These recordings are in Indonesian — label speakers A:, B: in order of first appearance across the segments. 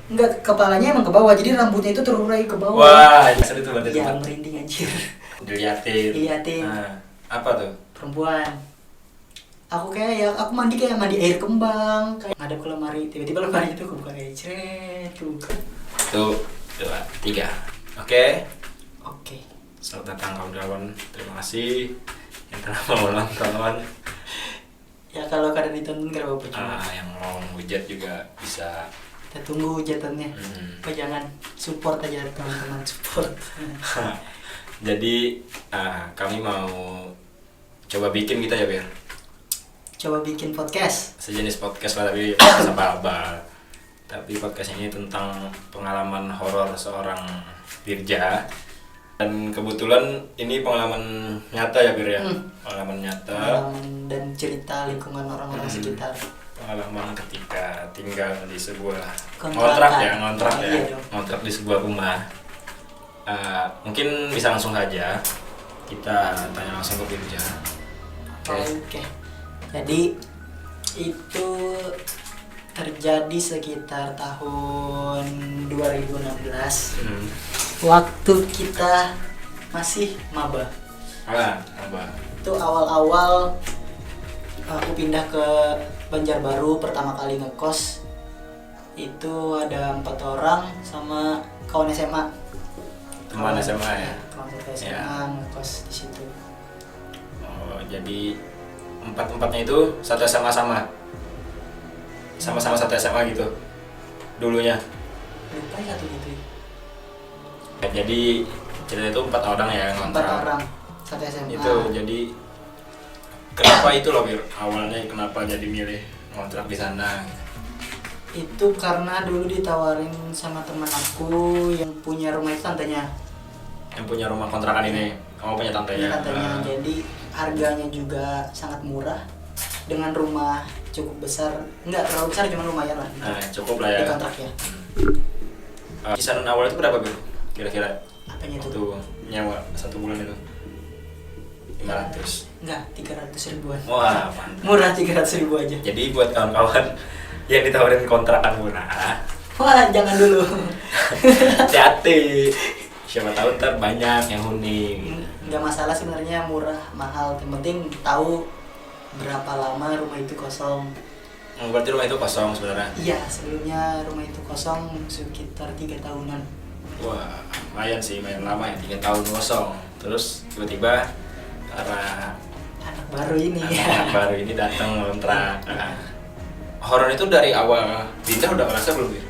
A: Enggak, kepalanya emang ke bawah, jadi rambutnya itu terurai ke bawah.
B: Wah, seru tuh berarti.
A: Iya, merinding anjir.
B: Diliatin. Nah, apa tuh?
A: Perempuan. Aku mandi kayak mandi air kembang, kayak ngadep ke lemari, tiba-tiba lemari itu kebuka kayak cret, kebuka.
B: 1, 2, 3. Oke.
A: Oke.
B: Selamat datang kawan-kawan. Terima kasih yang telah mau nonton.
A: Ya kalau kadang ditonton gak apa-apa juga.
B: Yang mau hujat juga bisa.
A: Kita tunggu hujatannya. Oh jangan, support aja teman-teman, support.
B: Jadi kami mau coba bikin kita ya biar.
A: Coba bikin podcast.
B: Sejenis podcast lah tapi apa-apa. Tapi podcast ini tentang pengalaman horor seorang Birja. Dan kebetulan ini pengalaman nyata ya Bir ya. Pengalaman nyata.
A: Pengalaman dan cerita lingkungan orang-orang sekitar.
B: Pengalaman ketika tinggal di sebuah
A: Kontrakan.
B: ngontrak di sebuah rumah. Mungkin bisa langsung saja kita tanya langsung ke Birja.
A: Oke. Jadi itu terjadi sekitar tahun 2016. Waktu kita masih maba.
B: Maba.
A: Itu awal-awal aku pindah ke Banjarbaru pertama kali ngekos. Itu ada 4 orang sama kawan SMA.
B: Teman SMA ya.
A: Teman SMA ya. Ngekos di situ.
B: Oh, jadi empatnya itu satu SMA sama satu SMA gitu dulunya.
A: Lupa satu gitu.
B: Jadi cerita itu 4 orang ya ngontrak.
A: 4 orang satu SMA.
B: Itu jadi kenapa itu loh Bir? Awalnya kenapa jadi milih ngontrak di sana?
A: Itu karena dulu ditawarin sama teman aku yang punya rumah itu tantenya.
B: Yang punya rumah kontrakan ini, kamu punya tantenya?
A: Tantenya. Jadi harganya juga sangat murah dengan rumah cukup besar, enggak terlalu besar, cuma lumayan lah.
B: Cukup lah ya.
A: Di kontrak ya.
B: Kisaran awal itu berapa Bir? Kira-kira?
A: Apanya itu?
B: Waktu nyawa 1 bulan itu? 500?
A: Enggak, 300 ribuan.
B: Wah, mantap.
A: Murah 300 ribu aja.
B: Jadi buat kawan-kawan yang ditawarin kontrakan murah,
A: wah jangan dulu.
B: hati-hati. Siapa tahu ntar banyak yang huni.
A: Enggak masalah sebenarnya murah, mahal. Yang penting tahu berapa lama rumah itu kosong.
B: Berarti rumah itu kosong sebenarnya?
A: Iya, sebelumnya rumah itu kosong sekitar 3 tahunan.
B: Wah, lumayan sih, lumayan lama ya, 3 tahun kosong. Terus tiba-tiba para
A: anak baru ini
B: datang ngontrak. Horor itu dari awal pindah udah ngerasa belum ya?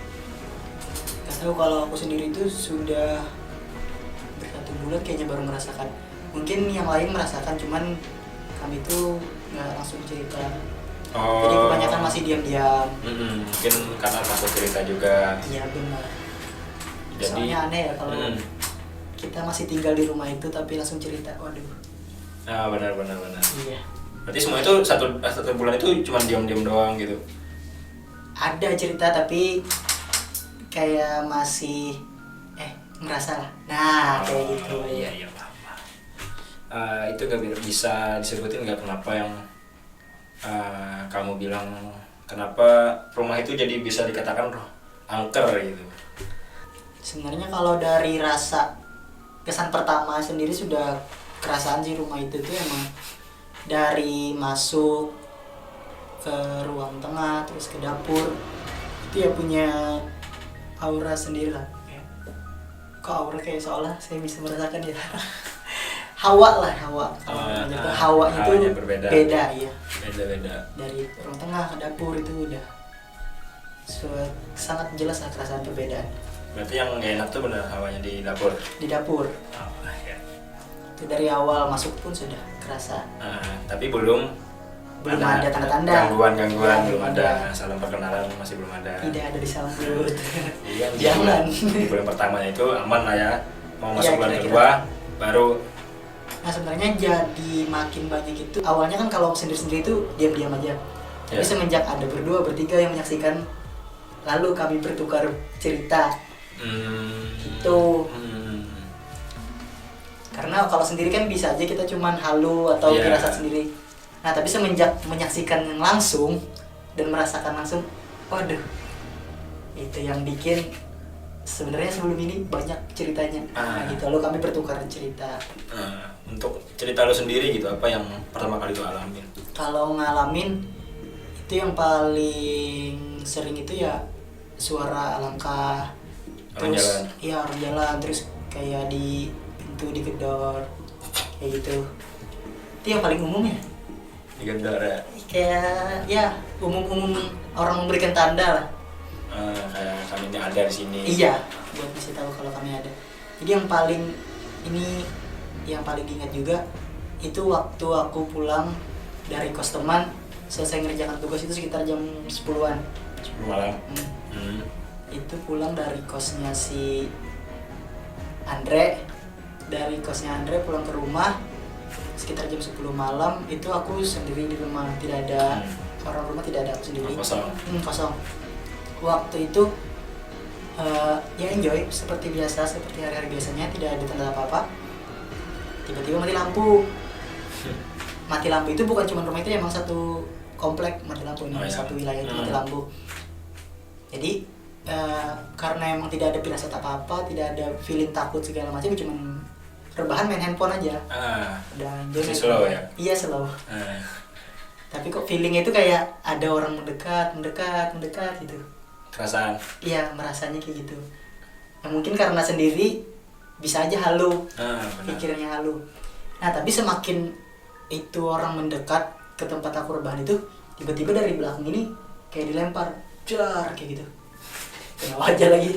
A: Gak tahu, kalau aku sendiri itu sudah ber1 bulan kayaknya baru merasakan. Mungkin yang lain merasakan, cuman kami itu nggak langsung cerita. Jadi kebanyakan masih diam-diam.
B: Mungkin karena takut cerita juga.
A: Iya benar.
B: Jadi,
A: soalnya aneh ya kalau kita masih tinggal di rumah itu tapi langsung cerita. Waduh.
B: Benar.
A: Iya.
B: Berarti semua itu satu bulan itu cuma diam-diam doang gitu?
A: Ada cerita tapi kayak masih ngerasa lah. Nah kayak gitu.
B: Iya paham. Itu gak bisa disebutin nggak kenapa yang kamu bilang kenapa rumah itu jadi bisa dikatakan angker gitu?
A: Sebenarnya kalau dari rasa kesan pertama sendiri sudah kerasaan sih, rumah itu tuh emang dari masuk ke ruang tengah terus ke dapur itu ya punya aura sendiri lah. Kok aura kayak seolah saya bisa merasakan ya. hawa. Hawanya itu beda ya.
B: Beda.
A: Dari ruang tengah ke dapur itu udah sangat jelas lah kerasaan perbedaan.
B: Berarti yang gak enak tuh benar hawanya di dapur?
A: Di dapur.
B: Ya.
A: Itu dari awal masuk pun sudah kerasa.
B: Tapi belum
A: ada tanda-tanda.
B: Gangguan belum ada. Salam perkenalan masih belum ada.
A: Tidak ada disambut.
B: Iya,
A: jangan.
B: Di bulan pertamanya itu aman lah ya. Mau masuk bulan kedua baru.
A: Nah sebenarnya jadi makin banyak itu. Awalnya kan kalau sendiri-sendiri itu diam-diam aja. Tapi semenjak ada berdua, bertiga yang menyaksikan, lalu kami bertukar cerita. Gitu. Karena kalau sendiri kan bisa aja kita cuman halu atau firasat sendiri. Nah tapi semenjak menyaksikan yang langsung dan merasakan langsung, waduh, Itu yang bikin sebenarnya sebelum ini banyak ceritanya. Gitu lalu kami bertukar cerita.
B: Untuk cerita lo sendiri gitu, apa yang pertama kali lo alamin?
A: Kalau ngalamin itu yang paling sering itu ya suara langkah,
B: Orang
A: terus
B: jalan.
A: iya orang jalan, terus kayak di pintu digedor kayak gitu. Itu yang paling umum ya,
B: Digedor ya.
A: kayak ya umum orang memberikan tanda lah.
B: Kayak kami ini ada di sini.
A: Iya, buat kasih tahu kalau kami ada. Jadi yang paling ini yang paling diingat juga itu waktu aku pulang dari kos teman, selesai ngerjakan tugas itu sekitar jam 10-an.
B: 10 malam.
A: Itu pulang dari kosnya si Andre, dari kosnya Andre pulang ke rumah sekitar jam 10 malam. Itu aku sendiri di rumah, tidak ada orang rumah, tidak ada, aku sendiri. Kosong. Waktu itu ya enjoy seperti biasa, seperti hari-hari biasanya, tidak ada tanda apa-apa. Tiba-tiba mati lampu. Mati lampu itu bukan cuma rumah itu, emang satu komplek mati lampu, satu wilayah itu mati lampu. Jadi karena emang tidak ada firasat apa-apa, tidak ada feeling takut segala macam, cuma rebahan main handphone aja. Dan
B: masih slow ya?
A: Iya slow. Tapi kok feelingnya itu kayak ada orang mendekat gitu.
B: Perasaan?
A: Iya, merasanya kayak gitu. Ya, mungkin karena sendiri bisa aja halu, pikirnya halu. Nah tapi semakin itu orang mendekat ke tempat aku rebahan itu, tiba-tiba dari belakang ini kayak dilempar, jar kayak gitu. Kena wajah lagi.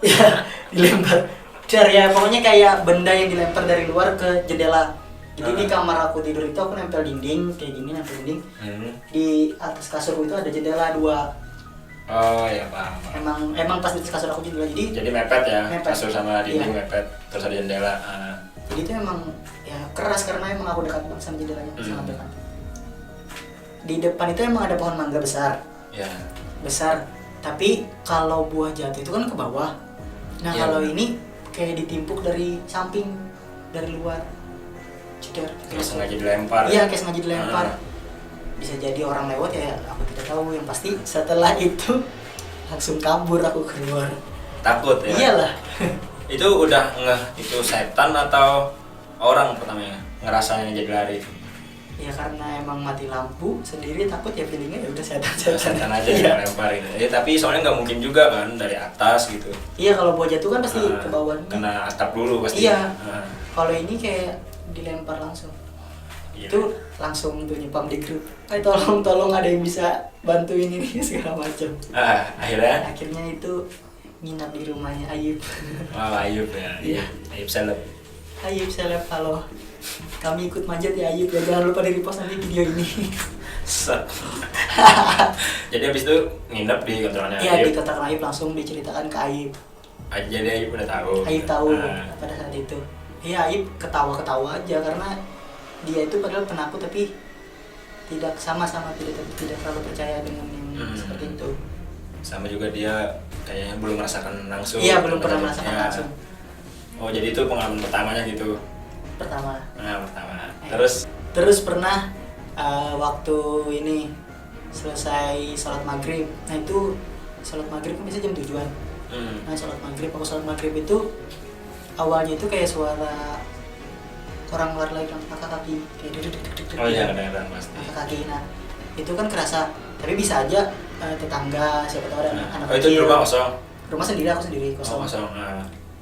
A: Ya, dilempar. Jar ya, pokoknya kayak benda yang dilempar dari luar ke jendela. Jadi di kamar aku tidur itu aku nempel dinding kayak gini, nempel dinding. Di atas kasurku itu ada jendela 2.
B: Oh ya paham.
A: Emang pas di atas kasur aku jendela, jadi
B: mepet ya,
A: mepet.
B: kasur sama dinding
A: Iya.
B: mepet, terus ada jendela.
A: Jadi itu emang ya keras karena emang aku dekat banget sama jendelanya, sangat dekat. Di depan itu emang ada pohon mangga besar.
B: Ya.
A: Besar. Tapi kalau buah jatuh itu kan ke bawah. Nah
B: Ya,
A: kalau
B: benar.
A: ini kayak ditimpuk dari samping, dari luar. Cedar.
B: Kayak sengaja dilempar.
A: Iya, kayak sengaja dilempar. Bisa jadi orang lewat ya, aku tidak tahu. Yang pasti setelah itu langsung kabur aku keluar.
B: Takut ya?
A: Iyalah.
B: Itu udah itu setan atau orang pertamanya ngerasanya jadi lari?
A: Ya karena emang mati lampu sendiri, takut ya, feelingnya ya udah setan
B: Setan aja
A: Iya.
B: yang lempar gitu. Ya, tapi soalnya nggak mungkin juga kan dari atas gitu.
A: Iya, kalau buah jatuh kan pasti ke bawah.
B: Kena atap dulu pasti.
A: Iya. Kalau ini kayak dilempar langsung.
B: Iya.
A: Itu langsung tuh nyepam di grup. Tolong ada yang bisa bantuin ini segala macam.
B: Akhirnya
A: Itu nginap di rumahnya Ayub.
B: Ayub ya.
A: Iya.
B: Ayub seleb.
A: Ayub seleb, halo. Kami ikut manjat ya Ayub ya, jangan lupa di repost nanti video ini.
B: Set. Jadi habis itu nginep di kontrakannya
A: Iya, di
B: Ayub.
A: kontrakan Ayub langsung diceritakan ke Ayub.
B: Jadi Ayub udah tahu.
A: Ayub tahu pada saat itu. Iya, Ayub ketawa-ketawa aja karena dia itu padahal penakut tapi tidak tidak terlalu percaya dengan yang seperti itu.
B: Sama juga dia kayaknya belum merasakan langsung.
A: Iya, belum pernah merasakan
B: Ya.
A: langsung.
B: Oh, jadi itu pengalaman pertamanya gitu.
A: Pertama.
B: Pertama.
A: Terus pernah waktu ini selesai sholat maghrib. Nah itu sholat maghrib kan biasanya jam 7-an. Nah sholat maghrib itu awalnya itu kayak suara orang lari angkat kaki, kayak
B: Oh iya, kadang-kadang pasti.
A: angkat kaki. Nah itu kan kerasa, tapi bisa aja tetangga, siapa tahu ada anak
B: Oh, itu di
A: kecil.
B: rumah kosong?
A: Rumah sendiri, aku sendiri kosong.
B: Oh, kosong.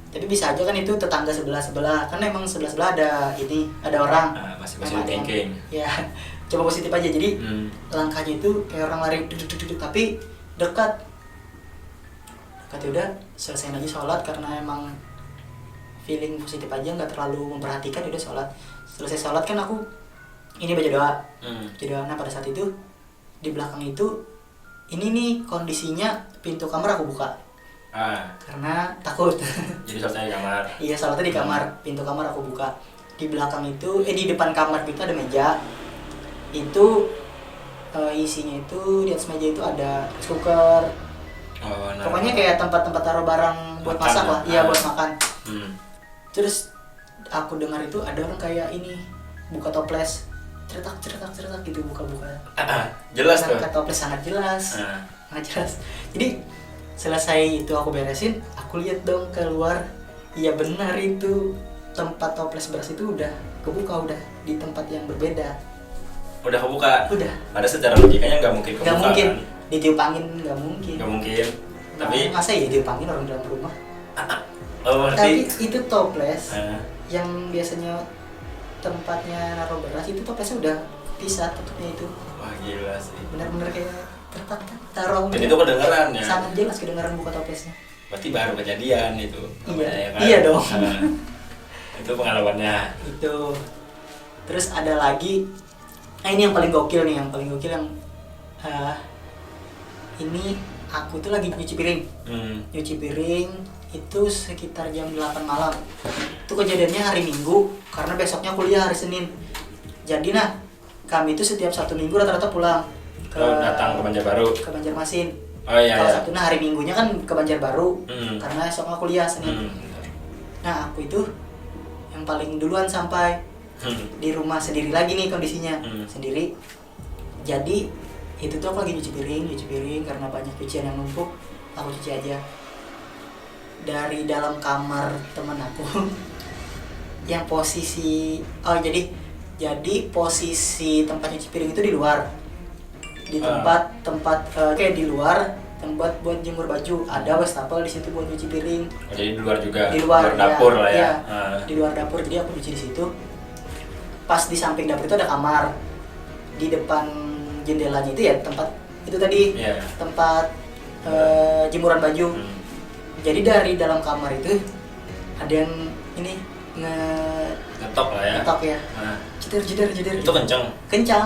A: Tapi bisa aja kan itu tetangga sebelah, kan emang sebelah ada orang.
B: Masih
A: Emang ada yang-
B: thinking.
A: Ya, coba positif aja. Jadi langkahnya itu kayak orang lari tapi dekat. Udah selesai aja sholat karena emang feeling positif aja, nggak terlalu memperhatikan. Udah sholat, selesai sholat kan aku ini baca doa. Nah pada saat itu di belakang itu ini nih kondisinya pintu kamar aku buka karena takut.
B: Jadi sholatnya di kamar.
A: Iya, sholatnya di kamar, pintu kamar aku buka. Di belakang itu, di depan kamar itu ada meja. Itu isinya itu di atas meja itu ada rice cooker. Pokoknya kayak tempat-tempat taruh barang buat
B: Makan
A: masak
B: ya?
A: lah. Iya, buat makan.
B: Terus
A: Terus aku dengar itu ada orang kayak ini buka toples, ceretak gitu, buka.
B: jelas tuh.
A: Buka toples sangat jelas. Sangat jelas. Jadi selesai itu aku beresin, aku lihat dong keluar, iya benar itu tempat toples beras itu udah kebuka, udah di tempat yang berbeda.
B: Udah kebuka.
A: Udah.
B: Ada secara logikanya nggak mungkin kebuka.
A: Nggak mungkin.
B: Kan?
A: Ditiup angin nggak mungkin.
B: Nggak mungkin.
A: Nah,
B: Tapi
A: masa ya ditiup angin orang dalam rumah?
B: oh
A: Tapi
B: berarti.
A: itu toples
B: Nah,
A: yang biasanya tempatnya naruh beras itu toplesnya udah pisah tutupnya itu.
B: wah gila sih.
A: Benar-benar kayak tertata taruh.
B: Dan itu kedengeran ya.
A: Sangat jelas kedengaran buka toplesnya.
B: Berarti baru kejadian itu.
A: Iya.
B: Namanya, ya kan?
A: Iya dong.
B: Nah, itu pengalamannya.
A: Itu. Terus ada lagi. Nah ini yang paling gokil nih, ini aku tuh lagi nyuci piring. Nyuci piring itu sekitar jam 8 malam. Itu kejadiannya hari Minggu karena besoknya kuliah hari Senin. Jadi kami itu setiap Sabtu Minggu rata-rata pulang
B: Datang ke Banjarbaru.
A: ke Banjarmasin.
B: Oh iya.
A: Kalau
B: Iya.
A: Sabtu hari Minggunya kan ke Banjarbaru karena esoknya kuliah Senin. Nah aku itu yang paling duluan sampai di rumah sendiri lagi nih kondisinya sendiri. Jadi itu tuh aku lagi nyuci piring karena banyak cucian yang numpuk, aku cuci aja. Dari dalam kamar teman aku yang posisi jadi posisi tempat nyuci piring itu di luar, di tempat kayak di luar tempat buat jemur baju, ada wastafel di situ buat nyuci piring.
B: Oh, jadi di luar juga.
A: Di luar
B: dapur lah ya.
A: Iya, di luar dapur, jadi aku nyuci di situ. Pas di samping dapur itu ada kamar, di depan jendelanya itu ya tempat itu tadi tempat jemuran baju. Jadi dari dalam kamar itu ada yang ini
B: ngetok lah ya.
A: ngetok ya. Jeder
B: Itu
A: gitu. Kencang.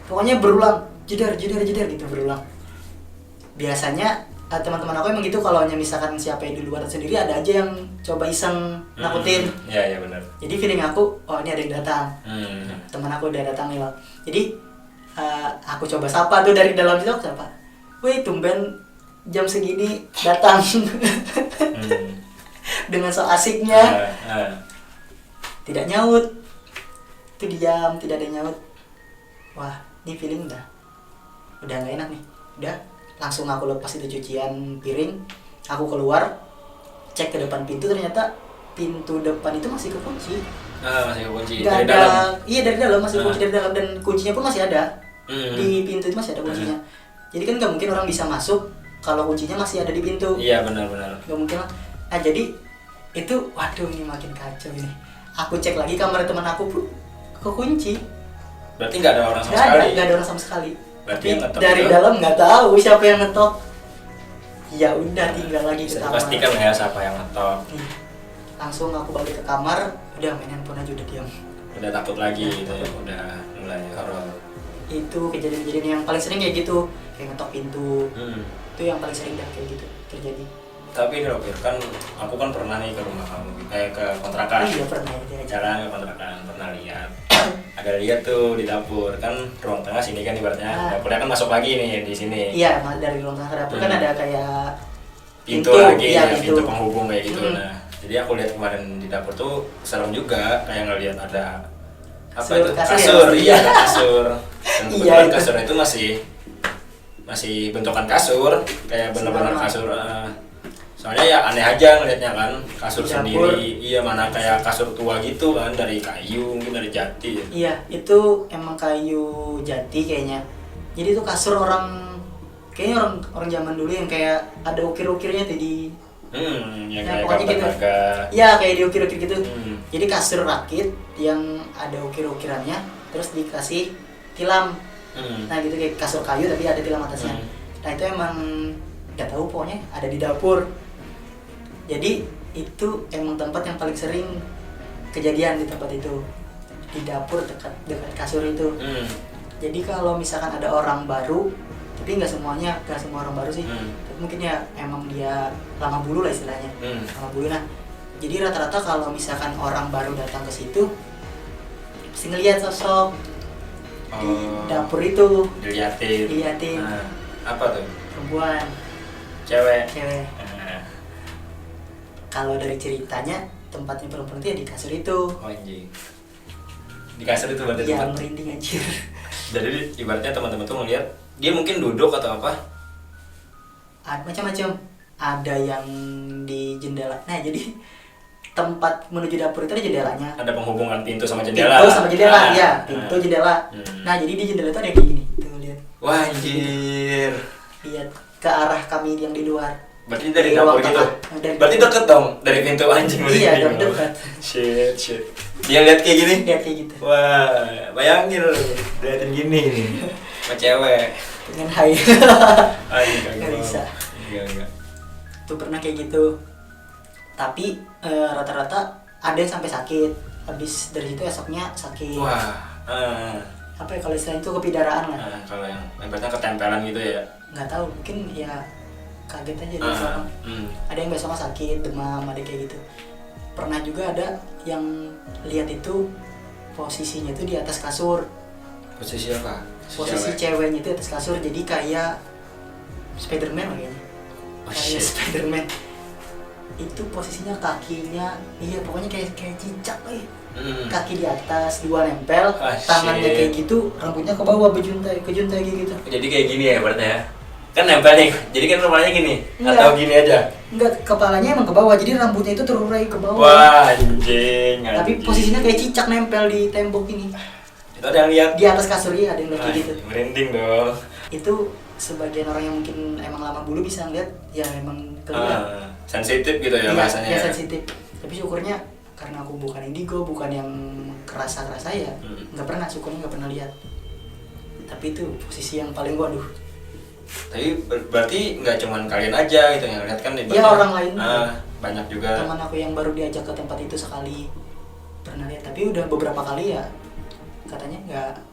A: Pokoknya berulang, jeder gitu berulang. Biasanya teman-teman aku emang gitu, kalau misalkan siapa yang di luar sendiri ada aja yang coba iseng nakutin.
B: Iya benar.
A: Jadi feeling aku, oh ini ada yang datang. Teman aku udah datang nih loh. Jadi aku coba sapa tuh dari dalam situ, aku sapa. Wih tumben jam segini datang. Dengan so asiknya. Tidak nyaut. Itu diam, tidak ada yang nyaut. Wah, ini feeling udah gak enak nih. Udah, langsung aku lepas itu cucian piring. Aku keluar, cek ke depan pintu, ternyata pintu depan itu masih kekunci.
B: Masih kekunci
A: Gak
B: dari
A: ada,
B: dalam.
A: iya dari dalam masih kunci dari dalam, dan kuncinya pun masih ada. Di pintu itu masih ada kuncinya. Jadi kan nggak mungkin orang bisa masuk kalau kuncinya masih ada di pintu.
B: Iya benar-benar.
A: Nggak mungkin lah. Nah jadi itu, waduh ini makin kacau ini. Aku cek lagi kamar teman aku pun kekunci.
B: Berarti nggak ada orang sama sekali.
A: Nggak ada orang sama sekali.
B: Berarti
A: Tapi
B: yang ngetok
A: dari
B: itu
A: dalam nggak tahu siapa yang ngetok. Ya udah tinggal lagi ke
B: bisa
A: kamar.
B: dipastikan ya siapa yang ngetok.
A: Langsung aku balik ke kamar, udah main handphone aja, udah diam.
B: Udah takut lagi gitu ya, udah mulai horor.
A: Itu kejadian-kejadian yang paling sering kayak gitu, kayak ngetok pintu. Itu yang paling sering dah kayak gitu terjadi.
B: Tapi ini loh Fir, kan aku kan pernah nih ke rumah kamu, ke kontrakan.
A: Iya pernah ya.
B: Jalan ke kontrakan, pernah lihat. Ada lihat tuh di dapur, kan ruang tengah sini kan ibaratnya. Dapurnya kan masuk lagi nih di sini.
A: Iya, dari ruang tengah ke dapur kan ada kayak
B: pintu lagi,
A: iya,
B: ya, pintu penghubung kayak gitu. Nah, jadi aku lihat kemarin di dapur tuh serem juga, kayak ngelihat ada apa itu? Kasur, iya ada kasur. Dan kebetulan kasur itu masih bentukan kasur, kayak benar-benar kasur. Soalnya ya aneh aja ngelihatnya kan, kasur sendiri, iya mana kayak kasur tua gitu kan, dari kayu mungkin dari jati.
A: Iya, itu emang kayu jati kayaknya. Jadi itu kasur kayaknya orang zaman dulu yang kayak ada ukir-ukirnya tuh di.
B: Yang
A: Nah,
B: kayak
A: pokoknya gitu.
B: naga.
A: Iya, kayak diukir-ukir gitu. Jadi kasur rakit yang ada ukir-ukirannya, terus dikasih tilam. Nah gitu kayak kasur kayu tapi ada tilam atasnya. Nah itu emang nggak tahu, pokoknya ada di dapur. Jadi itu emang tempat yang paling sering kejadian di tempat itu, di dapur dekat kasur itu. Jadi kalau misalkan ada orang baru, tapi nggak semua orang baru sih, tapi mungkin ya emang dia lama bulu lah istilahnya, lama bulu. Nah jadi rata-rata kalau misalkan orang baru datang ke situ, pasti ngeliat sosok di dapur itu. Diliatin.
B: Apa tuh?
A: Perempuan.
B: Cewek.
A: Kalau dari ceritanya tempatnya perempuan itu ya di kasur itu.
B: Oh anjing. Di kasur itu berarti
A: ya,
B: tempat.
A: merinding anjir.
B: Jadi ibaratnya teman-teman tuh ngeliat dia mungkin duduk atau apa?
A: macam-macam. Ada yang di jendela. Nah, jadi tempat menuju dapur itu ada jendelanya.
B: Ada penghubungan pintu sama jendela.
A: Pintu sama jendela, ya. Pintu jendela. Nah, jadi di jendela itu ada yang kayak gini. Tuh, lihat.
B: Wah, anjir.
A: Lihat ke arah kami yang di luar.
B: Berarti dari
A: Di
B: dapur
A: ruang
B: gitu.
A: tengah. Dari
B: Berarti
A: dapur.
B: deket dong dari pintu anjing.
A: Iya, dekat.
B: Shit. Dia lihat kayak gini.
A: Lihat kayak gitu.
B: Wah, bayangin lu, liatin gini nih. Sama cewek.
A: Dengan hai. Nggak bisa.
B: Enggak.
A: Tuh pernah kayak gitu. Tapi rata-rata ada yang sampai sakit. Habis dari situ esoknya sakit.
B: Wah.
A: Apa ya kalau istilah itu kepidaraan lah.
B: Kalau yang ibaratnya ketempelan gitu ya.
A: Nggak tahu, mungkin ya kaget aja dia orang. Ada yang besoknya sakit, demam, ada kayak gitu. Pernah juga ada yang lihat itu posisinya itu di atas kasur.
B: Posisi apa?
A: Posisi ceweknya itu di atas kasur, jadi kayak Spiderman lah kayaknya.
B: Oh,
A: Kayak
B: shit.
A: Spiderman. Itu posisinya kakinya, iya pokoknya kayak cicak lah. Kaki di atas, dua nempel, tangannya
B: shit.
A: kayak gitu, rambutnya ke bawah kejuntai kayak gitu.
B: Jadi kayak gini ya ibaratnya ya. Kan nempel nih. Jadi kan rumahnya gini.
A: Enggak.
B: Atau gini aja.
A: Enggak, kepalanya emang ke bawah, jadi rambutnya itu terurai ke bawah.
B: Wah, anjing.
A: Tapi posisinya kayak cicak nempel di tembok ini.
B: Itu ada yang lihat.
A: Di atas kasur ya ada yang lihat kayak gitu.
B: Merinding dong.
A: Itu sebagian orang yang mungkin emang lama bulu bisa ngeliat, ya emang kelihatan.
B: Sensitif gitu ya
A: Iya,
B: bahasanya.
A: ya sensitif. Tapi syukurnya karena aku bukan indigo, bukan yang kerasa ya, nggak pernah, syukurnya nggak pernah lihat. Tapi itu posisi yang paling waduh.
B: Tapi berarti nggak cuman kalian aja gitu yang lihat kan?
A: Iya, orang lain.
B: Banyak juga.
A: Teman aku yang baru diajak ke tempat itu sekali pernah lihat, tapi udah beberapa kali ya katanya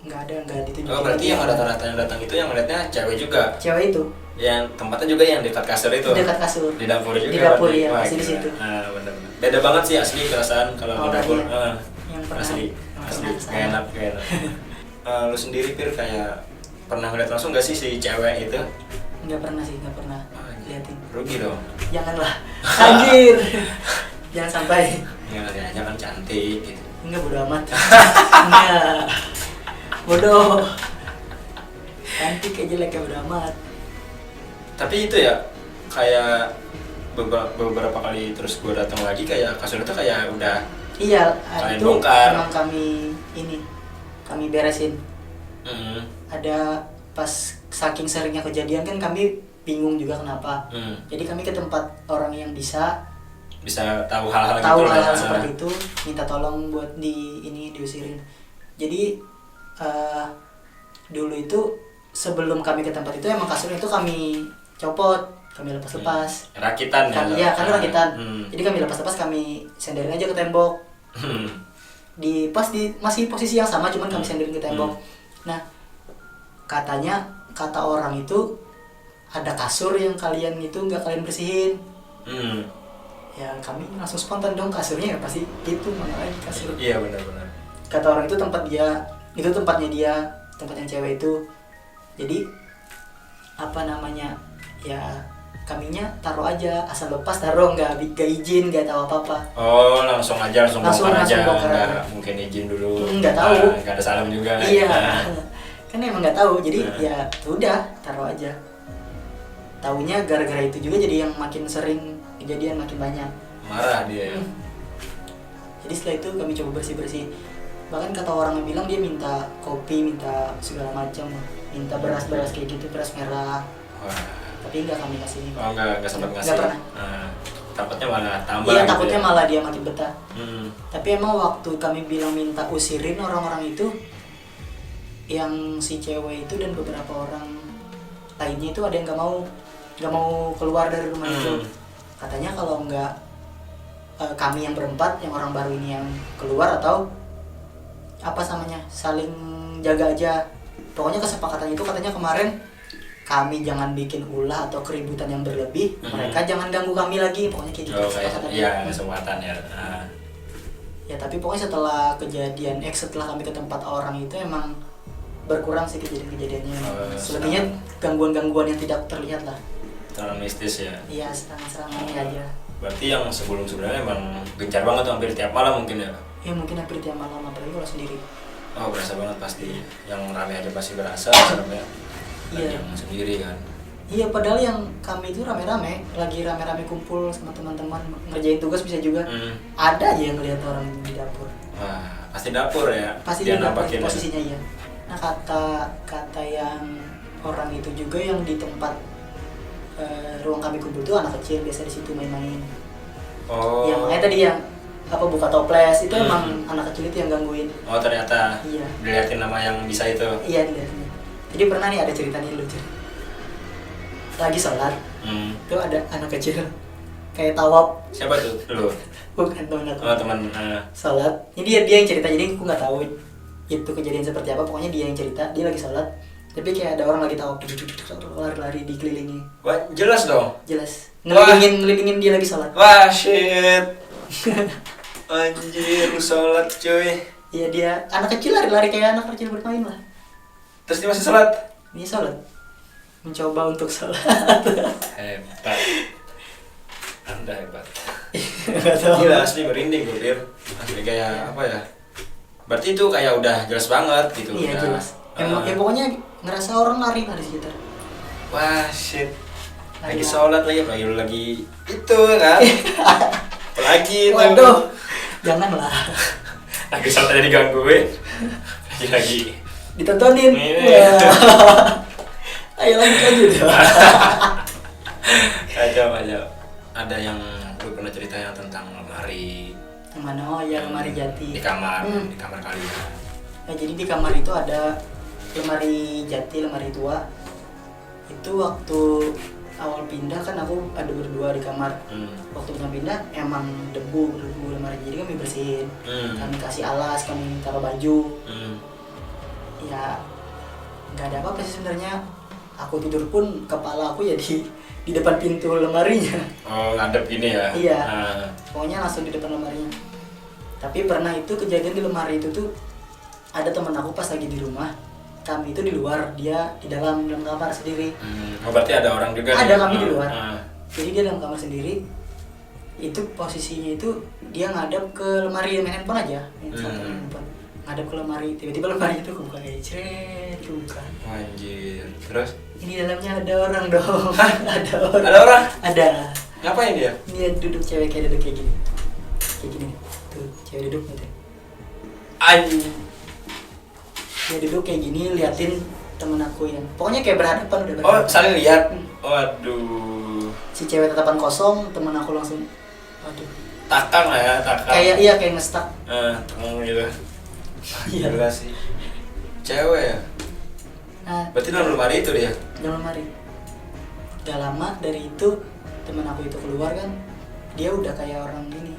A: nggak ditunjukin.
B: Oh, berarti yang rata-rata yang datang itu yang ngeliatnya cewek juga.
A: Cewek itu
B: Yang tempatnya juga yang dekat kasur itu.
A: dekat kasur.
B: Di dapur juga.
A: Di dapur
B: berarti.
A: ya,
B: Wah,
A: pasti di
B: gila.
A: situ.
B: Bener-bener. Beda banget sih asli perasaan kalau di dapur.
A: Iya. Yang pernah
B: Asli.
A: yang
B: Asli.
A: pernah
B: Gak enak. Lu sendiri Pir kayak pernah ngeliat langsung gak sih si cewek itu?
A: nggak pernah
B: Anjir.
A: liatin.
B: Rugi dong.
A: Janganlah, anjir. Jangan sampai.
B: Ya aja kan cantik gitu.
A: Enggak, bodo amat. Enggak. Bodoh. Cantik kayak jelek kayak bodo amat.
B: Tapi itu ya kayak beberapa kali terus gue datang lagi kayak kasur itu kayak udah
A: Iya,
B: kalian
A: itu
B: bongkar.
A: emang kami beresin. Ada pas saking seringnya kejadian kan kami bingung juga kenapa. Jadi kami ke tempat orang yang bisa
B: tahu hal-hal
A: tahu
B: gitu
A: hal-hal
B: lah.
A: seperti itu, minta tolong buat diusirin. Jadi dulu itu sebelum kami ke tempat itu emang kasur itu kami copot, kami lepas-lepas.
B: Rakitan ya.
A: Iya, kan rakitan. Jadi kami lepas-lepas, kami senderin aja ke tembok. Masih posisi yang sama, cuman kami senderin ke tembok. Nah, kata orang itu ada kasur yang kalian itu nggak kalian bersihin. Ya kami langsung spontan dong, kasurnya ya pasti itu, mana lagi kasur.
B: Iya, benar-benar.
A: Kata orang itu tempatnya dia, tempat yang cewek itu. Jadi apa namanya, ya kaminya taruh aja, asal lepas taruh, nggak izin, nggak tahu apa-apa.
B: Oh, langsung bongkar aja.
A: bongkar.
B: Nggak mungkin izin dulu.
A: Nggak tahu.
B: Nggak ada salam juga.
A: Iya. Kan emang nggak tahu, jadi ya udah taruh aja. Taunya gara-gara itu juga jadi yang makin sering kejadian, makin banyak.
B: Marah dia ya.
A: Jadi setelah itu kami coba bersih-bersih. Bahkan kata orang yang bilang dia minta kopi, minta segala macam, minta beras-beras kayak gitu, beras merah.
B: Wah.
A: Tapi nggak kami kasih.
B: Oh, nggak sempat ngasih.
A: Nggak pernah.
B: Takutnya malah tambah.
A: Iya,
B: gitu
A: takutnya
B: ya.
A: malah dia makin betah.
B: Tapi
A: Tapi emang waktu kami bilang minta usirin orang-orang itu, yang si cewek itu dan beberapa orang lainnya itu ada yang nggak mau keluar dari rumah itu. Katanya kalau nggak kami yang berempat, yang orang baru ini yang keluar, atau apa namanya, saling jaga aja. Pokoknya kesepakatan itu katanya kemarin kami jangan bikin ulah atau keributan yang berlebih, mereka jangan ganggu kami lagi, pokoknya kayak gitu.
B: Iya, kesempatan ya.
A: Ya tapi pokoknya setelah setelah kami ke tempat orang itu emang berkurang sih kejadian-kejadiannya. Selebihnya gangguan-gangguan yang tidak terlihat lah.
B: Terlalu mistis ya.
A: Iya, serangan-serangan aja.
B: Berarti yang sebelumnya emang gencar banget tuh, hampir tiap malam mungkin ya.
A: Ya mungkin hampir tiap malam, apalagi kalau sendiri.
B: Oh, berasa banget pasti. Yang rame aja pasti berasa seremnya.
A: Iya.
B: Yang sendiri kan.
A: Iya, padahal yang kami itu rame-rame, lagi rame-rame kumpul sama teman-teman ngerjain tugas bisa juga. Ada aja yang ngeliat orang di dapur.
B: Wah, pasti dapur ya.
A: Pasti
B: dia
A: di dapur
B: nampakin
A: posisinya iya. Nah, kata yang orang itu juga yang di tempat ruang kami kumpul itu anak kecil biasa di situ main-main.
B: Oh.
A: Ya makanya tadi yang apa buka toples itu emang anak kecil itu yang gangguin.
B: Oh, ternyata.
A: Iya.
B: Dilihatin nama yang bisa itu.
A: Iya, dilihatnya. Jadi pernah nih ada ceritanya lucu. Lagi sholat, itu ada anak kecil kayak tawaf.
B: Siapa tuh? Lu?
A: Bukan teman aku.
B: Oh, teman.
A: Sholat, ini dia yang cerita, jadi aku nggak tahu itu kejadian seperti apa. Pokoknya dia yang cerita, dia lagi sholat, tapi kayak ada orang lagi tawaf, lari-lari dikelilingi.
B: Wah, jelas dong.
A: Jelas. Ngelilingin dia lagi sholat.
B: Wah, shit. Anjir, lu sholat cuy.
A: Iya, dia anak kecil lari-lari kayak anak kecil bermain lah.
B: Terus dia masih sholat?
A: Ini sholat, mencoba untuk sholat.
B: Hebat. Anda hebat.
A: Nggak tahu.
B: Gila, asli merinding gue, Pir. Asli kayak apa ya? Berarti itu kayak udah jelas banget gitu.
A: Iya,
B: udah.
A: jelas. Ya pokoknya ngerasa orang lari di sekitar.
B: Wah, shit. Lagi
A: Ayo.
B: sholat lagi lu lagi itu kan? Apalagi itu.
A: Waduh, janganlah.
B: Lagi sholat aja digangguin. Lagi.
A: Ditontonin.
B: Iya.
A: Ayo lanjut deh.
B: Aja. Ada yang lu pernah cerita yang tentang lemari
A: Yang mana? Oh ya, lemari jati.
B: di kamar kalian.
A: Nah, jadi di kamar itu ada lemari jati, lemari tua. Itu waktu awal pindah kan aku ada berdua di kamar. Waktu kita pindah emang debu lemari, jadi kami bersihin. Kami kasih alas, kami taruh baju. Ya nggak ada apa-apa sih sebenarnya. Aku tidur pun kepala aku ya di depan pintu lemarinya.
B: Oh, ngadep ini ya?
A: Iya. Pokoknya langsung di depan lemarinya. Tapi pernah itu kejadian di lemari itu tuh ada teman aku pas lagi di rumah. Kami itu di luar, dia di dalam kamar sendiri.
B: Oh, berarti ada orang juga?
A: Ada
B: nih?
A: kami di luar. Jadi dia dalam kamar sendiri. Itu posisinya itu dia ngadep ke lemari main handphone aja. Ngadep ke lemari, tiba-tiba lemari itu kebuka kayak cret, kebuka.
B: Anjir. Terus?
A: Ini dalamnya ada orang dong. Ada orang.
B: Ada orang?
A: Ada.
B: Ngapain dia?
A: Dia duduk, cewek kayak duduk kayak gini. Kayak gini. Tuh, cewek duduk gitu.
B: Anjir.
A: Dia duduk kayak gini liatin temen aku yang pokoknya kayak berhadapan udah
B: Oh,
A: berhadapan.
B: saling lihat? Waduh.
A: Si cewek tatapan kosong, temen aku langsung waduh.
B: Takang lah ya, takang.
A: Kayak ngestak.
B: Takang gitu.
A: Iya.
B: Gila sih. Cewek ya?
A: Nah,
B: Berarti dalam lemari itu dia?
A: dalam lemari. Gak lama dari itu temen aku itu keluar kan, dia udah kayak orang ini,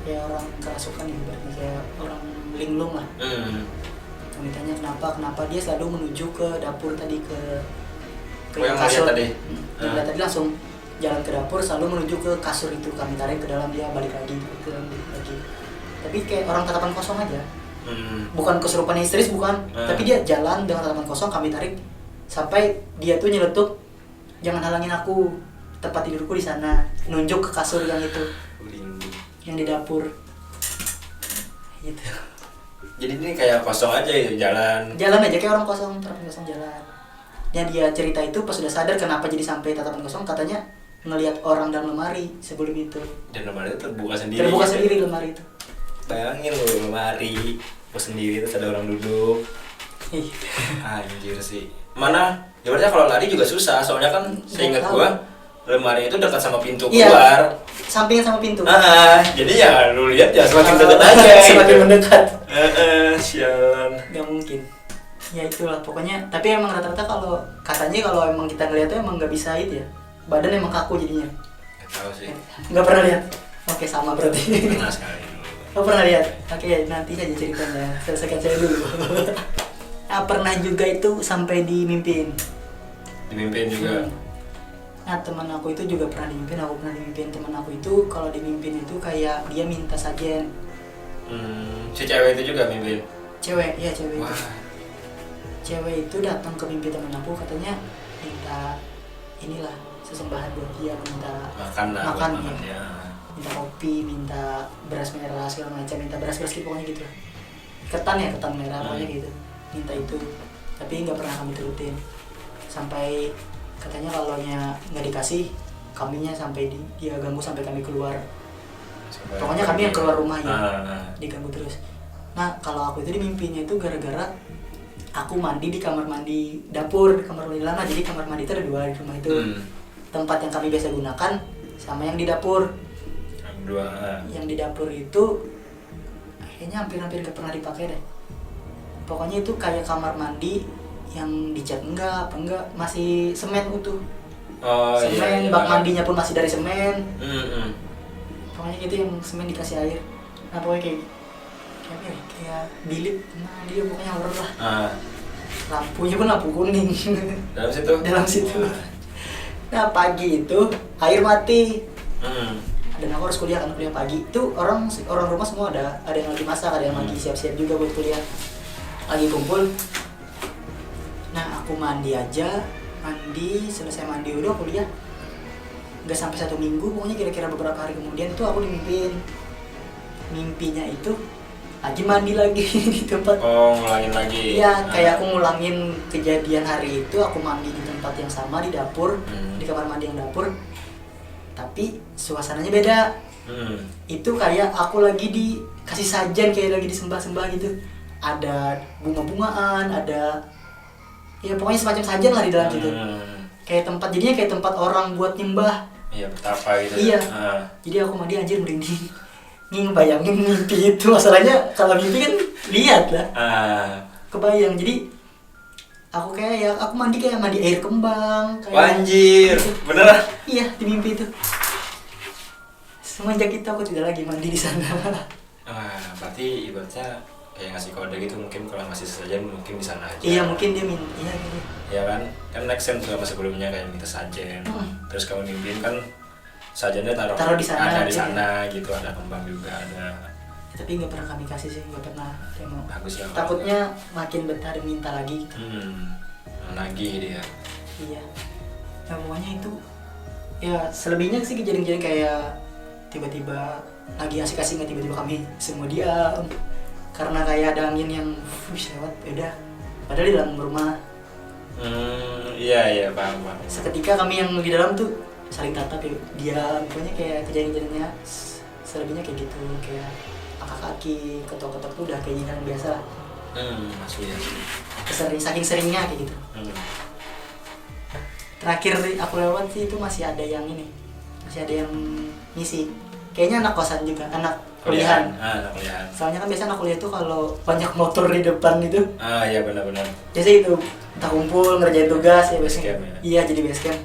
A: kayak orang kerasukan ya, berarti kayak orang linglung lah. Kami tanya kenapa dia selalu menuju ke dapur tadi, ke
B: yang
A: kasur
B: tadi?
A: Yang lihat tadi langsung jalan ke dapur, selalu menuju ke kasur itu. Kami tarik ke dalam, dia balik lagi ke dalam, balik lagi. Tapi kayak orang tatapan kosong aja. Bukan kesurupan histeris, bukan. Tapi dia jalan dengan tatapan kosong, kami tarik sampai dia tuh nyeletuk, jangan halangin aku, tempat tidurku di sana. Nunjuk ke kasur yang itu, yang di dapur. Gitu.
B: Jadi ini kayak kosong aja gitu, jalan
A: Aja kayak orang kosong, tatapan kosong jalan. Yang dia cerita itu pas sudah sadar kenapa jadi sampai tatapan kosong, katanya ngelihat orang dalam lemari sebelum itu.
B: dan lemari itu terbuka sendiri.
A: Terbuka
B: gitu.
A: sendiri lemari itu.
B: Bayangin lu lemari sendiri terus ada orang duduk.
A: Ih.
B: Anjir sih. Mana? Ya berarti kalau lari juga susah, soalnya kan seingat gua lemari itu dekat sama pintu keluar.
A: Sampingnya sama pintu.
B: Jadi ya lu lihat ya semakin dekat aja.
A: Semakin
B: gitu.
A: mendekat.
B: Sialan.
A: Gak mungkin. Ya itulah pokoknya. Tapi emang rata-rata kalau katanya kalau emang kita ngeliat tuh emang nggak bisa itu ya. Badan emang kaku jadinya.
B: Gak tahu sih.
A: Nggak pernah lihat. Oke, sama berarti.
B: Pernah sekali dulu.
A: Oh, pernah lihat. Oke, nanti saja ceritanya. Selesaikan saya dulu. Nah, pernah juga itu sampai dimimpiin.
B: Dimimpin juga.
A: Nah, teman aku itu juga pernah dimimpin. Aku pernah dimimpin. Teman aku itu kalau dimimpin itu kayak dia minta sajen.
B: Si cewek itu juga mimpin.
A: Cewek, iya cewek.
B: Wah.
A: Cewek itu datang ke mimpi teman aku, katanya minta inilah sesembahan buat dia, minta
B: Makan lah.
A: makan
B: buat makan,
A: ya.
B: ya.
A: Minta kopi, minta beras merah segala macam, minta beras gitu pokoknya gitu. Ketan merah pokoknya gitu. Minta itu. Tapi nggak pernah kami turutin. Sampai katanya kalau nggak dikasih kaminya sampai dia ganggu sampai kami keluar. Pokoknya kami yang keluar rumah ya, diganggu terus. Nah kalau aku itu di mimpinya itu gara-gara aku mandi di kamar mandi dapur, kamar mandi lama. Jadi kamar mandi itu ada 2 di rumah itu. Tempat yang kami biasa gunakan sama yang di dapur. Yang di dapur itu kayaknya hampir-hampir gak pernah dipakai deh. Pokoknya itu kayak kamar mandi yang dicat enggak masih semen utuh. Semen, bak mandinya pun masih dari semen. Pokoknya gitu yang semen dikasih air. Nah pokoknya kayak bilik. Nah dia pokoknya horor lah. Lampunya pun lampu kuning. Dalam situ. Nah pagi itu air mati. Dan aku harus kuliah pagi. Itu orang rumah semua ada yang lagi masak, ada yang lagi siap-siap juga buat kuliah. Lagi kumpul. Nah aku selesai mandi udah kuliah. Gak sampai 1 minggu, pokoknya kira-kira beberapa hari kemudian tuh aku mimpinya itu lagi mandi lagi di tempat.
B: Ngulangin lagi.
A: Iya, kayak aku ngulangin kejadian hari itu, aku mandi di tempat yang sama di dapur, di kamar mandi yang dapur. Tapi suasananya beda. Itu kayak aku lagi dikasih sajian, kayak lagi disembah-sembah gitu. Ada bunga-bungaan, ada ya pokoknya semacam sajian lah di dalam situ. Jadinya kayak tempat orang buat nyembah.
B: Iya, betapa gitu.
A: Iya. Jadi aku mandi anjir merinding. Ngebayangin mimpi itu. Masalahnya kalau mimpi kan lihat lah. Kebayang. Jadi aku mandi kayak mandi air kembang.
B: Anjir, beneran?
A: Iya, di mimpi itu. Semenjak itu aku tidak lagi mandi di sana.
B: Berarti ibaratnya kayak ngasih kode gitu, mungkin kalau ngasih sajian mungkin di sana aja.
A: Iya, mungkin dia minta. Iya gitu.
B: Ya kan next time sama sebelumnya kayak minta sajian. Terus kamu mimpin kan sajiannya taruh
A: di sana.
B: Ada di sana gitu, ada kembang juga ada.
A: Tapi nggak pernah kami kasih sih, nggak pernah.
B: Bagus ya.
A: Takutnya makin betah dan minta lagi gitu.
B: Lagi dia.
A: Iya. Nah pokoknya itu ya selebihnya sih kejadian-kejadian kayak tiba-tiba lagi asik-asik nggak tiba-tiba kami semua diam karena kayak ada angin yang lewat, udah. Padahal di dalam rumah.
B: Iya paham.
A: Seketika kami yang di dalam tuh saling tatap ya, diam. Pokoknya kayak kejadian-kejadiannya selebihnya kayak gitu, kayak angkat kaki, ketok-ketok tuh udah kayak yang biasa lah.
B: Masih ya.
A: Saking seringnya kayak gitu. Terakhir aku lewat sih itu masih ada yang ngisi. Kayaknya anak kosan juga, anak kuliahan.
B: Anak kuliahan.
A: Soalnya kan biasa anak kuliah tuh kalau banyak motor di depan itu.
B: Iya benar-benar.
A: Biasa itu kita kumpul ngerjain tugas ya biasanya.
B: Ya.
A: Iya jadi base camp.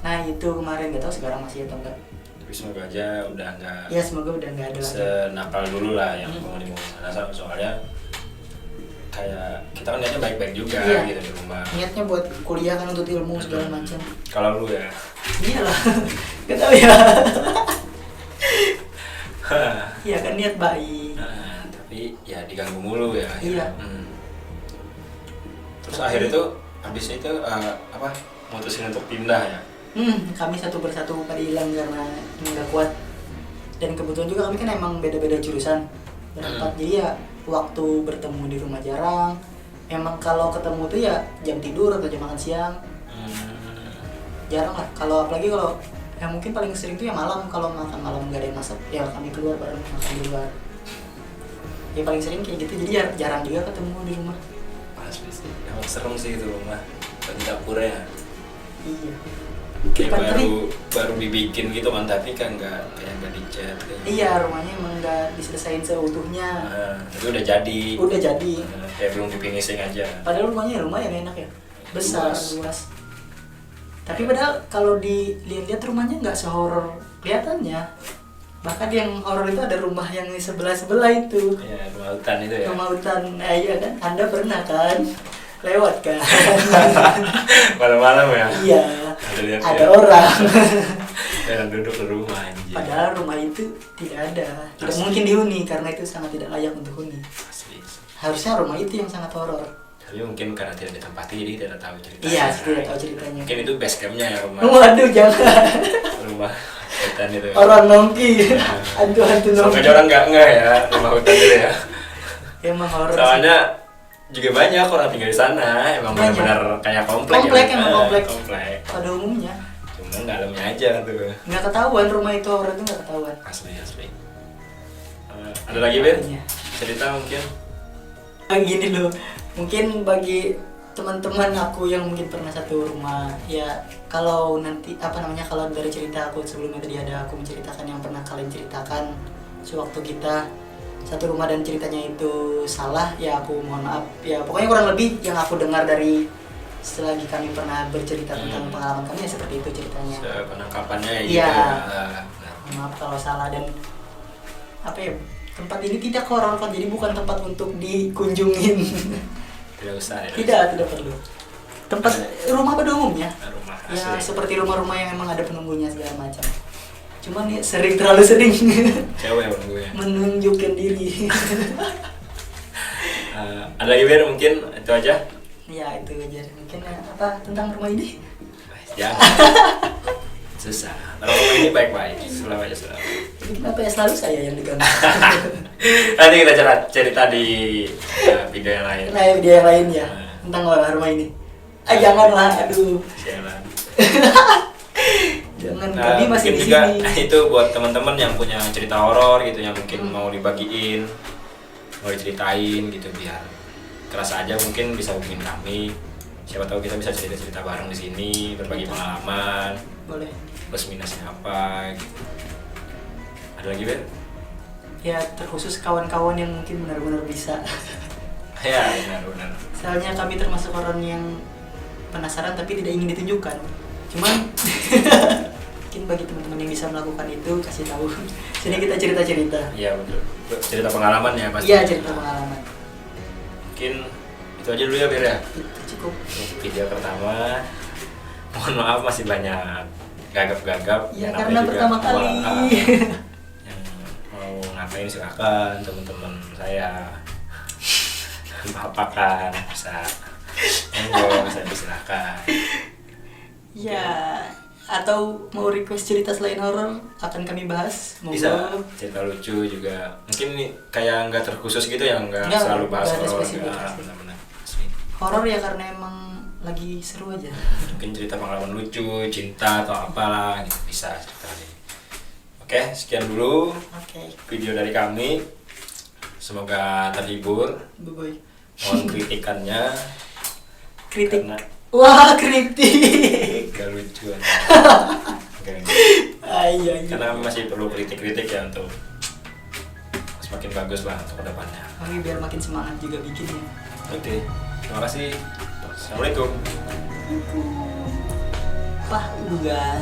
A: Nah itu kemarin nggak tahu sekarang masih atau enggak.
B: Tapi semoga aja udah nggak.
A: Iya semoga udah nggak ada lagi.
B: Senapal dulu lah yang penghuni sana, soalnya kayak kita kan niatnya baik-baik juga gitu di rumah. Niatnya
A: buat kuliah kan, untuk ilmu segala macam.
B: Kalau lu ya?
A: Iyalah, nggak tahu ya. Iya kan niat baik.
B: Tapi ya diganggu mulu ya.
A: Iya.
B: Terus akhirnya itu habis itu mutusin untuk pindah ya?
A: Kami satu persatu pada hilang karena nggak kuat. Dan kebetulan juga kami kan emang beda-beda jurusan. Jadi ya waktu bertemu di rumah jarang. Emang kalau ketemu tuh ya jam tidur atau jam makan siang. Jarang lah. Apalagi kalau ya mungkin paling sering tuh ya malam, kalau makan malam nggak ada yang masak ya kami keluar bareng makan di luar. Ya paling sering kayak gitu. Jadi jarang juga ketemu di rumah.
B: Asli sih. Emang serem sih itu rumah. Di dapurnya.
A: Iya.
B: Kayak baru dibikin gitu kan, tapi kan nggak dicat.
A: Iya, rumahnya emang nggak diselesain seutuhnya.
B: Tapi udah jadi. Kayak belum difinishing aja.
A: Padahal rumahnya rumah yang enak ya, besar, luas. Tapi padahal kalau dilihat rumahnya nggak sehoror kelihatannya. Bahkan yang horor itu ada rumah yang di sebelah itu.
B: Iya, rumah hutan itu ya.
A: Rumah hutan, iya kan? Anda pernah kan? Lewat kan?
B: Malam-malam ya?
A: Iya. Ada orang.
B: Yang duduk di rumah anjir.
A: Padahal rumah itu tidak ada. Tidak mungkin dihuni karena itu sangat tidak layak untuk huni.
B: Asli.
A: Harusnya rumah itu yang sangat horor.
B: Tapi mungkin karena tidak ditempati jadi tidak tahu ceritanya.
A: Iya, tidak tahu ceritanya.
B: Mungkin itu base campnya ya rumah.
A: Waduh, jangan.
B: Rumah hutan itu.
A: Orang nongki. Hantu-hantu nongki.
B: Semoga orang enggak ya rumah hutan itu ya.
A: Emang horor.
B: Soalnya juga banyak orang tinggal di sana, emang
A: Banyak.
B: benar-benar kayak komplek,
A: Komplek,
B: ya.
A: emang komplek.
B: Komplek.
A: Pada umumnya
B: Cuman dalamnya aja tuh.
A: nggak ketahuan rumah itu horor itu nggak ketahuan.
B: Asli. Ada lagi Bir?
A: Iya.
B: Cerita mungkin?
A: Gini loh, mungkin bagi teman-teman aku yang mungkin pernah satu rumah, ya kalau nanti kalau dari cerita aku sebelumnya tadi ada aku menceritakan yang pernah kalian ceritakan sewaktu kita satu rumah dan ceritanya itu salah, ya aku mohon maaf. Ya pokoknya kurang lebih yang aku dengar dari selagi kami pernah bercerita tentang pengalaman kami ya seperti itu ceritanya.
B: Penangkapannya ya
A: Iya.
B: gitu.
A: Mohon maaf kalau salah, dan apa ya, tempat ini tidak horor kan, jadi bukan tempat untuk dikunjungin.
B: Tidak usah ya.
A: Tidak perlu. Tempat rumah pada umumnya.
B: Rumah
A: Ya
B: asli.
A: seperti rumah-rumah yang memang ada penunggunya segala macam. Cuman ya terlalu sering
B: Cewek menunggunya.
A: menunjukkan diri.
B: Ada lagi Bir mungkin itu aja.
A: Ya itu aja. Mungkin apa tentang rumah ini?
B: Jangan. Susah. Kalau rumah ini baik-baik. Selalu aja selalu.
A: Jadi kenapa ya selalu saya yang diganggu?
B: Nanti kita cerita di video yang lain.
A: Nah video yang lain ya tentang rumah ini. Janganlah, aduh.
B: Sialan.
A: Jangan, tadi masih
B: mungkin
A: di
B: juga
A: sini.
B: itu buat teman-teman yang punya cerita horor gitu yang mungkin mau dibagiin, mau diceritain gitu biar kerasa aja, mungkin bisa hubungin kami. Siapa tahu kita bisa cerita-cerita bareng di sini, berbagi pengalaman,
A: Boleh.
B: plus minusnya apa gitu. Ada lagi Ben?
A: Ya terkhusus kawan-kawan yang mungkin benar-benar bisa.
B: Ya benar.
A: Soalnya kami termasuk orang yang penasaran tapi tidak ingin ditunjukkan. Cuman mungkin bagi teman-teman yang bisa melakukan itu kasih tahu. Sini kita cerita-cerita.
B: Iya betul. Cerita pengalaman ya pasti.
A: Iya, cerita pengalaman.
B: Mungkin itu aja dulu ya Bir ya.
A: Itu cukup.
B: Untuk video pertama. Mohon maaf masih banyak gagap-gagap.
A: Ya
B: Yang
A: karena
B: namanya juga
A: pertama kali.
B: yang mau ngapain silakan teman-teman saya. Apakan bisa. Monggo bisa silakan.
A: Ya, atau mau request cerita selain horor akan kami bahas. Monggo.
B: Bisa cerita lucu juga. Mungkin ini kayak nggak terkhusus gitu ya, nggak
A: Nggak,
B: selalu bahas
A: nggak ada
B: horor.
A: spesifik.
B: Benar-benar. Asli.
A: Horor ya karena emang lagi seru aja.
B: Mungkin cerita pengalaman lucu, cinta atau apalah gitu bisa cerita deh. Oke, sekian dulu
A: Oke.
B: video dari kami. Semoga terhibur.
A: Bye-bye.
B: Mohon kritikannya
A: Kritik.
B: karena
A: Wah, kritik.
B: gak lucu.
A: Ayo.
B: Karena kami masih perlu kritik-kritik ya untuk semakin bagus lah untuk kedepannya.
A: Kami biar makin semangat juga bikinnya.
B: Oke, terima kasih. Assalamualaikum.
A: Wah, udah.